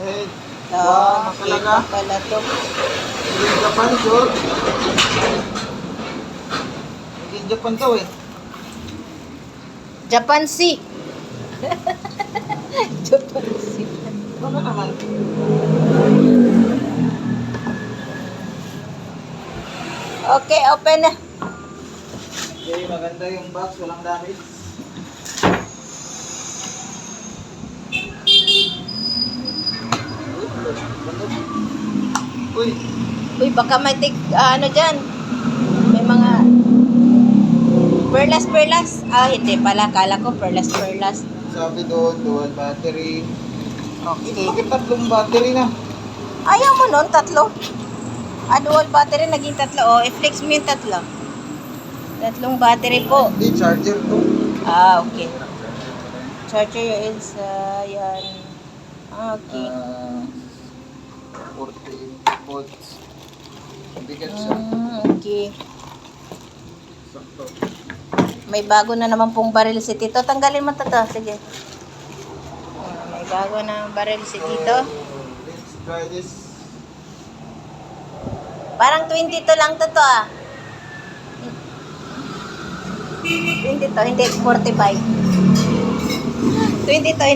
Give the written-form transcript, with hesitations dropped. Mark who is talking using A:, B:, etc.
A: Eh,
B: Cake pa pala to.
A: Hindi Japan, sure. Hindi Japan to eh.
B: Japan Sea. Japan Sea.
A: Ano naman?
B: Okay, open na.
A: Okay, maganda yung box, walang damage. Uy,
B: Uy, baka may ano dyan. May mga perlas. Ah, hindi pala. Kala ko perlas.
A: sabi doon, dual battery.
B: Okay.
A: Bakit tatlong battery na?
B: Ayaw mo nun, tatlo. Ah, dual battery, naging tatlo. Oh, i-flex mo yung tatlo. Tatlong battery po.
A: Hindi, charger to.
B: Ah, okay. Charger is, yan. Ah, okay.
A: 40 volts. Bigat siya.
B: Okay.
A: Sakto.
B: May bago na naman pong baril si Tito. Tanggalin mo to. Sige. May bago na baril si Tito.
A: Let's try this.
B: Parang 22 lang to ah. 22, hindi 45. 22,